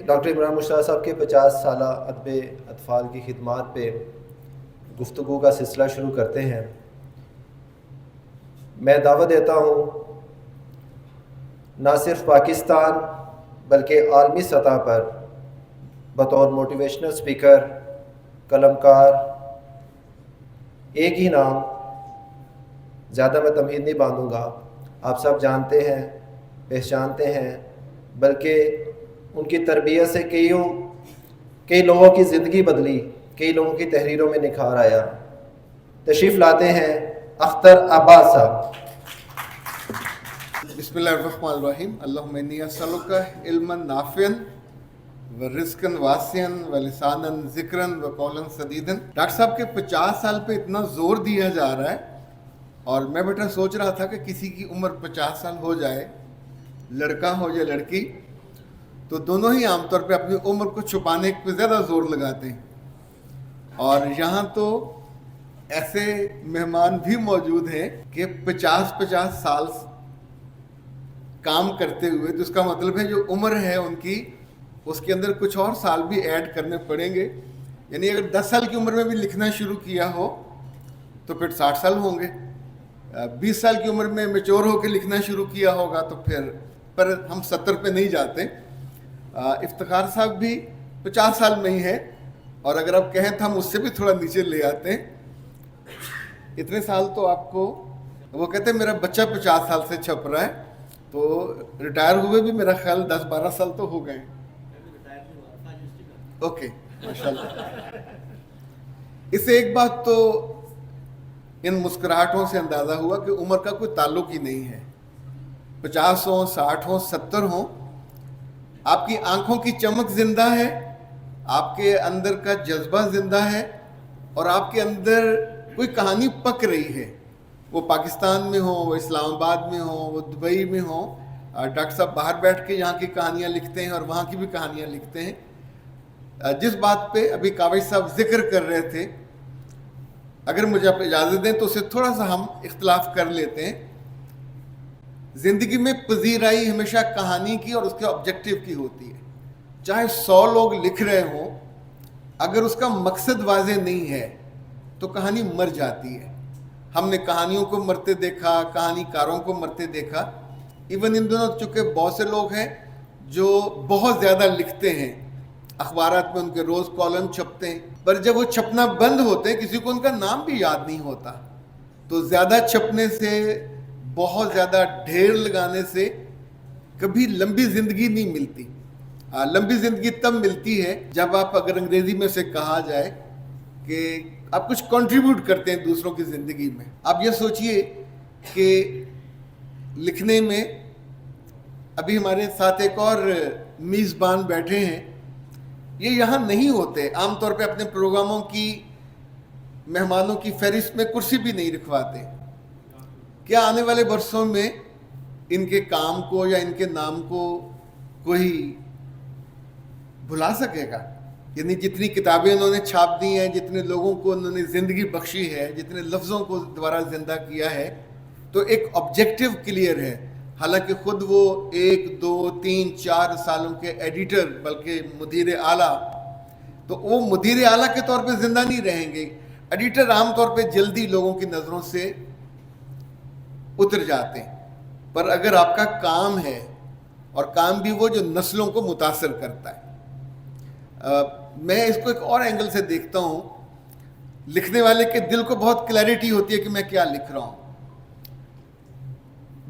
Doctor Imran مشتاق صاحب کے 50 سالہ ادب اطفال کی خدمات پہ گفتگو کا سلسلہ شروع کرتے ہیں۔ میں دعوت دیتا ہوں نہ صرف پاکستان بلکہ عالمی سطح پر بطور موٹیویشنل اسپیکر، قلمکار، ایک ہی نام، زیادہ میں تمہید نہیں باندھوں گا، آپ سب جانتے ہیں، پہچانتے ہیں، بلکہ ان کی تربیت سے کئی لوگوں کی زندگی بدلی، کئی لوگوں کی تحریروں میں نکھار آیا۔ تشریف لاتے ہیں اختر عباس صاحب۔ بسم اللہ الرحمن الرحیم۔ اللہم انی اسألک علما نافعا ورزقا واسعا ولسانا ذکرا وقولا سدیدا۔ ڈاکٹر صاحب کے 50 سال پہ اتنا زور دیا جا رہا ہے، اور میں بیٹا سوچ رہا تھا کہ کسی کی عمر 50 سال ہو جائے، لڑکا ہو یا لڑکی، تو دونوں ہی عام طور پہ اپنی عمر کو چھپانے پہ زیادہ زور لگاتے ہیں، اور یہاں تو ایسے مہمان بھی موجود ہیں کہ 50 سال کام کرتے ہوئے، تو اس کا مطلب ہے جو عمر ہے ان کی، اس کے اندر کچھ اور سال بھی ایڈ کرنے پڑیں گے۔ یعنی اگر 10 سال کی عمر میں بھی لکھنا شروع کیا ہو تو پھر 60 سال ہوں گے، 20 سال کی عمر میں میچور ہو کے لکھنا شروع کیا ہوگا تو پھر، پر ہم 70 پہ نہیں جاتے۔ افتخار صاحب بھی 50 سال میں ہی ہے، اور اگر آپ کہیں تو ہم اس سے بھی تھوڑا نیچے لے آتے ہیں۔ اتنے سال تو آپ کو، وہ کہتے ہیں میرا بچہ 50 سال سے چھپ رہا ہے، تو ریٹائر ہوئے بھی میرا خیال 10-12 سال تو ہو گئے۔ اوکے، ماشاءاللہ۔ اس سے ایک بات تو ان مسکراہٹوں سے اندازہ ہوا کہ عمر کا کوئی تعلق ہی نہیں ہے، 50 ہوں، 60 ہوں، 70 ہوں، آپ کی آنکھوں کی چمک زندہ ہے، آپ کے اندر کا جذبہ زندہ ہے، اور آپ کے اندر کوئی کہانی پک رہی ہے۔ وہ پاکستان میں ہو، وہ اسلام آباد میں ہو، وہ دبئی میں ہو۔ ڈاکٹر صاحب باہر بیٹھ کے یہاں کی کہانیاں لکھتے ہیں اور وہاں کی بھی کہانیاں لکھتے ہیں۔ جس بات پہ ابھی کاوش صاحب ذکر کر رہے تھے، اگر مجھے آپ اجازت دیں تو اسے تھوڑا سا ہم اختلاف کر لیتے ہیں۔ زندگی میں پذیرائی ہمیشہ کہانی کی اور اس کے آبجیکٹیو کی ہوتی ہے۔ چاہے 100 لوگ لکھ رہے ہوں، اگر اس کا مقصد واضح نہیں ہے تو کہانی مر جاتی ہے۔ ہم نے کہانیوں کو مرتے دیکھا، کہانی کاروں کو مرتے دیکھا۔ ایون ان دنوں چونکہ بہت سے لوگ ہیں جو بہت زیادہ لکھتے ہیں، اخبارات میں ان کے روز کالم چھپتے ہیں، پر جب وہ چھپنا بند ہوتے ہیں کسی کو ان کا نام بھی یاد نہیں ہوتا۔ تو زیادہ چھپنے سے، بہت زیادہ ڈھیر لگانے سے کبھی لمبی زندگی نہیں ملتی۔ لمبی زندگی تب ملتی ہے جب آپ، اگر انگریزی میں سے کہا جائے کہ آپ کچھ کنٹریبیوٹ کرتے ہیں دوسروں کی زندگی میں۔ آپ یہ سوچئے کہ لکھنے میں، ابھی ہمارے ساتھ ایک اور میزبان بیٹھے ہیں، یہ یہاں نہیں ہوتے، عام طور پہ اپنے پروگراموں کی، مہمانوں کی فہرست میں کرسی بھی نہیں رکھواتے۔ کیا آنے والے برسوں میں ان کے کام کو یا ان کے نام کو کوئی بھلا سکے گا؟ یعنی جتنی کتابیں انہوں نے چھاپ دی ہیں، جتنے لوگوں کو انہوں نے زندگی بخشی ہے، جتنے لفظوں کو دوبارہ زندہ کیا ہے، تو ایک آبجیکٹیو کلیئر ہے۔ حالانکہ خود وہ 1، 2، 3، 4 سالوں کے ایڈیٹر، بلکہ مدیر اعلیٰ، تو وہ مدیر اعلیٰ کے طور پہ زندہ نہیں رہیں گے۔ ایڈیٹر عام طور پہ جلدی لوگوں کی نظروں سے اتر جاتے ہیں، پر اگر آپ کا کام ہے، اور کام بھی وہ جو نسلوں کو متاثر کرتا ہے۔ میں اس کو ایک اور اینگل سے دیکھتا ہوں، لکھنے والے کے دل کو بہت کلیئرٹی ہوتی ہے کہ میں کیا لکھ رہا ہوں۔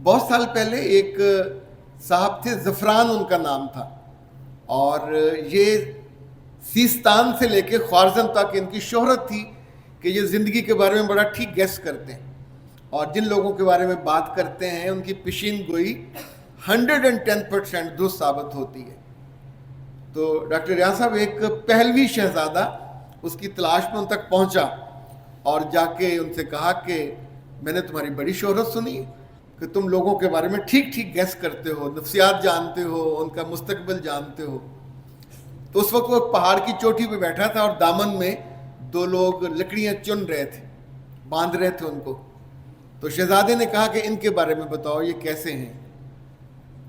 بہت سال پہلے ایک صاحب تھے، زفران ان کا نام تھا، اور یہ سیستان سے لے کے خوارزم تک ان کی شہرت تھی کہ یہ زندگی کے بارے میں بڑا ٹھیک گیس کرتے ہیں، اور جن لوگوں کے بارے میں بات کرتے ہیں ان کی پیشین گوئی 110% درست ثابت ہوتی ہے۔ تو ڈاکٹر ریاض صاحب ایک پہلوی شہزادہ اس کی تلاش میں ان تک پہنچا، اور جا کے ان سے کہا کہ میں نے تمہاری بڑی شہرت سنی ہے کہ تم لوگوں کے بارے میں ٹھیک ٹھیک گیس کرتے ہو، نفسیات جانتے ہو، ان کا مستقبل جانتے ہو۔ تو اس وقت وہ ایک پہاڑ کی چوٹی پہ بیٹھا تھا، اور دامن میں 2 لوگ لکڑیاں چن رہے تھے، باندھ رہے تھے ان کو۔ تو شہزادے نے کہا کہ ان کے بارے میں بتاؤ، یہ کیسے ہیں؟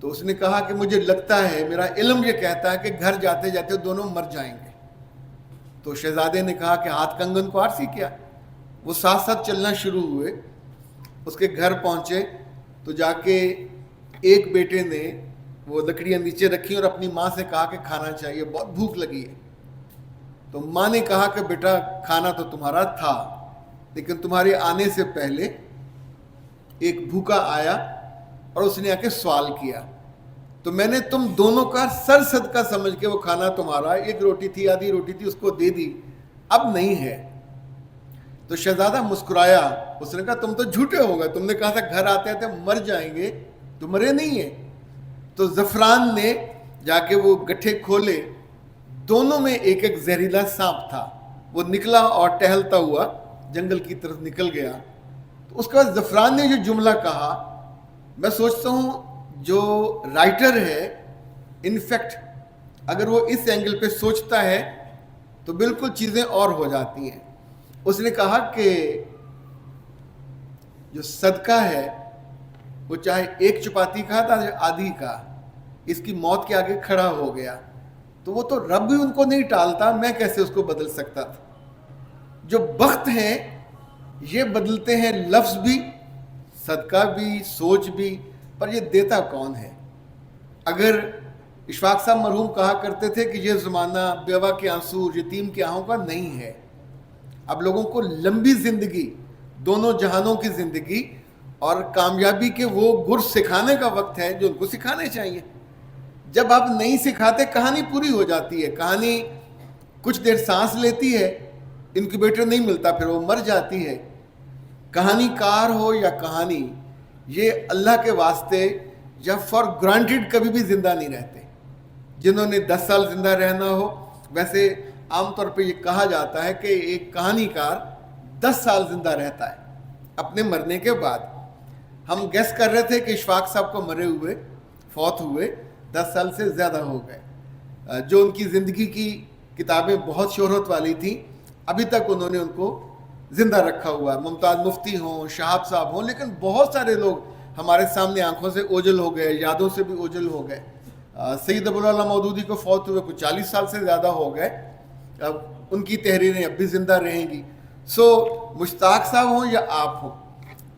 تو اس نے کہا کہ مجھے لگتا ہے, میرا علم یہ کہتا ہے کہ گھر جاتے جاتے دونوں مر جائیں گے. تو شہزادے نے کہا کہ ہاتھ کنگن کو آرسی کیا. وہ ساتھ ساتھ چلنا شروع ہوئے, اس کے گھر پہنچے تو جا کے ایک بیٹے نے وہ لکڑیاں نیچے رکھی اور اپنی ماں سے کہا کہ کھانا چاہیے, بہت بھوک لگی ہے. تو ماں نے کہا کہ بیٹا کھانا تو تمہارا تھا, لیکن تمہارے آنے سے پہلے ایک بھوکا آیا اور اس نے آ کے سوال کیا, تو میں نے تم دونوں کا سر صدقہ سمجھ کے وہ کھانا تمہارا, ایک روٹی تھی آدھی روٹی تھی, اس کو دے دی, اب نہیں ہے. تو شہزادہ مسکرایا, اس نے کہا تم تو جھوٹے ہو گئے, تم نے کہا تھا گھر آتے آتے مر جائیں گے, تو مرے نہیں ہیں. تو زعفران نے جا کے وہ گٹھے کھولے, دونوں میں ایک ایک زہریلا سانپ تھا. وہ نکلا اور ٹہلتا ہوا جنگل کی طرف نکل گیا. تو اس کے بعد زعفران نے جو جملہ کہا, میں سوچتا ہوں جو رائٹر ہے انفیکٹ اگر وہ اس اینگل پہ سوچتا ہے تو بالکل چیزیں اور ہو جاتی ہیں. اس نے کہا کہ جو صدقہ ہے وہ چاہے ایک چپاتی کا تھا آدھی کا, اس کی موت کے آگے کھڑا ہو گیا, تو وہ تو رب بھی ان کو نہیں ٹالتا, میں کیسے اس کو بدل سکتا تھا. جو بخت ہیں یہ بدلتے ہیں, لفظ بھی, صدقہ بھی, سوچ بھی, پر یہ دیتا کون ہے. اگر اشفاق صاحب مرحوم کہا کرتے تھے کہ یہ زمانہ بیوہ کے آنسو, یتیم کے آہوں کا نہیں ہے. اب لوگوں کو لمبی زندگی, دونوں جہانوں کی زندگی اور کامیابی کے وہ گر سکھانے کا وقت ہے جو ان کو سکھانے چاہیے. جب آپ نہیں سکھاتے کہانی پوری ہو جاتی ہے, کہانی کچھ دیر سانس لیتی ہے, انکیوبیٹر نہیں ملتا, پھر وہ مر جاتی ہے. کہانی کار ہو یا کہانی, یہ اللہ کے واسطے یا فار گرانٹیڈ کبھی بھی زندہ نہیں رہتے. جنہوں نے 10 سال زندہ رہنا ہو, ویسے عام طور پہ یہ کہا جاتا ہے کہ ایک کہانی کار 10 سال زندہ رہتا ہے اپنے مرنے کے بعد. ہم گیس کر رہے تھے کہ اشفاق صاحب کو مرے ہوئے, فوت ہوئے 10 سال سے زیادہ ہو گئے. جو ان کی زندگی کی کتابیں بہت شہرت والی تھیں, ابھی تک انہوں نے ان کو زندہ رکھا ہوا. ممتاز مفتی ہوں, شہاب صاحب ہوں, لیکن بہت سارے لوگ ہمارے سامنے آنکھوں سے اوجھل ہو گئے, یادوں سے بھی اوجھل ہو گئے. سید ابوالعلا مودودی کو فوت ہوئے کچھ 40 سال سے زیادہ ہو گئے, اب ان کی تحریریں اب بھی زندہ رہیں گی. سو مشتاق صاحب ہوں یا آپ ہوں,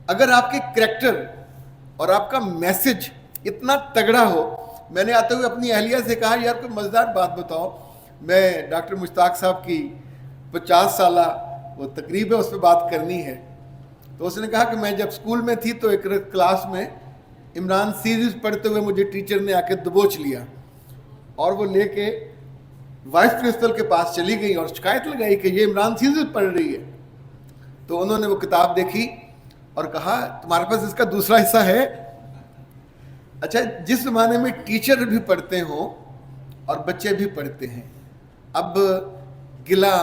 اگر آپ کے کریکٹر اور آپ کا میسج اتنا تگڑا ہو. میں نے آتے ہوئے اپنی اہلیہ سے کہا یار کوئی مزیدار بات بتاؤ. میں ڈاکٹر مشتاق صاحب کی 50 سالہ وہ تقریب ہے, اس پہ بات کرنی ہے. تو اس نے کہا کہ میں جب اسکول میں تھی تو ایک کلاس میں عمران سیریز پڑھتے ہوئے مجھے ٹیچر نے آ کے دبوچ لیا اور وہ لے کے وائس پرنسپل کے پاس چلی گئی اور شکایت لگائی کہ یہ عمران سیریز پڑھ رہی ہے. تو انہوں نے وہ کتاب دیکھی اور کہا تمہارے پاس اس کا دوسرا حصہ ہے. اچھا, جس زمانے میں ٹیچر بھی پڑھتے ہوں اور بچے بھی پڑھتے ہیں, اب گلا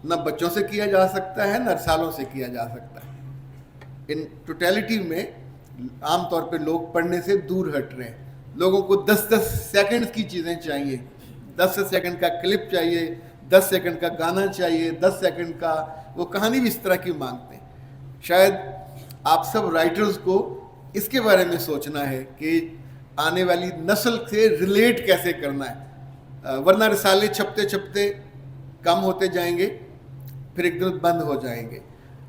نہ بچوں سے کیا جا سکتا ہے نہ رسالوں سے کیا جا سکتا ہے. ان ٹوٹیلٹی میں عام طور پہ لوگ پڑھنے سے دور ہٹ رہے ہیں. لوگوں کو 10 سیکنڈ کی چیزیں چاہیے, 10 سیکنڈ کا کلپ چاہیے, 10 سیکنڈ کا گانا چاہیے, 10 سیکنڈ کا وہ کہانی بھی اس طرح کی مانگتے ہیں. شاید آپ سب رائٹرز کو اس کے بارے میں سوچنا ہے کہ آنے والی نسل سے ریلیٹ کیسے کرنا ہے, ورنہ رسالے چھپتے چھپتے کم ہوتے جائیں گے, پھر ایک دن بند ہو جائیں گے.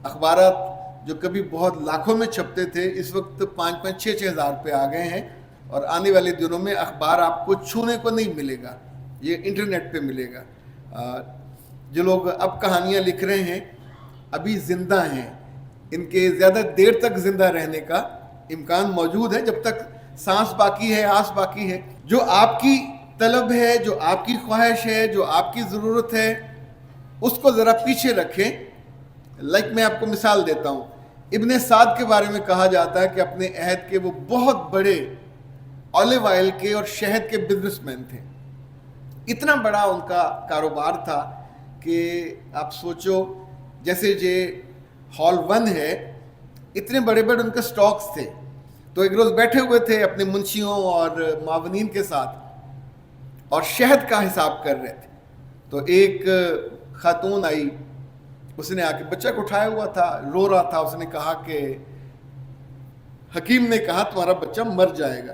اخبارات جو کبھی بہت لاکھوں میں چھپتے تھے اس وقت 5-6 ہزار پہ آ گئے ہیں, اور آنے والے دنوں میں اخبار آپ کو چھونے کو نہیں ملے گا, یہ انٹرنیٹ پہ ملے گا. جو لوگ اب کہانیاں لکھ رہے ہیں ابھی زندہ ہیں, ان کے زیادہ دیر تک زندہ رہنے کا امکان موجود ہے جب تک سانس باقی ہے, آس باقی ہے. جو آپ کی طلب ہے, جو آپ کی خواہش ہے, جو آپ کی ضرورت ہے, اس کو ذرا پیچھے رکھیں. میں آپ کو مثال دیتا ہوں. ابن سعد کے بارے میں کہا جاتا ہے کہ اپنے عہد کے وہ بہت بڑے آلیو آئل کے اور شہد کے بزنس مین تھے. اتنا بڑا ان کا کاروبار تھا کہ آپ سوچو جیسے یہ ہال 1 ہے, اتنے بڑے بڑے ان کے سٹاکس تھے. تو ایک روز بیٹھے ہوئے تھے اپنے منشیوں اور معاونین کے ساتھ اور شہد کا حساب کر رہے تھے. تو ایک خاتون آئی, اس نے آ کے بچہ کو اٹھایا ہوا تھا, رو رہا تھا. اس نے کہا کہ حکیم نے کہا تمہارا بچہ مر جائے گا.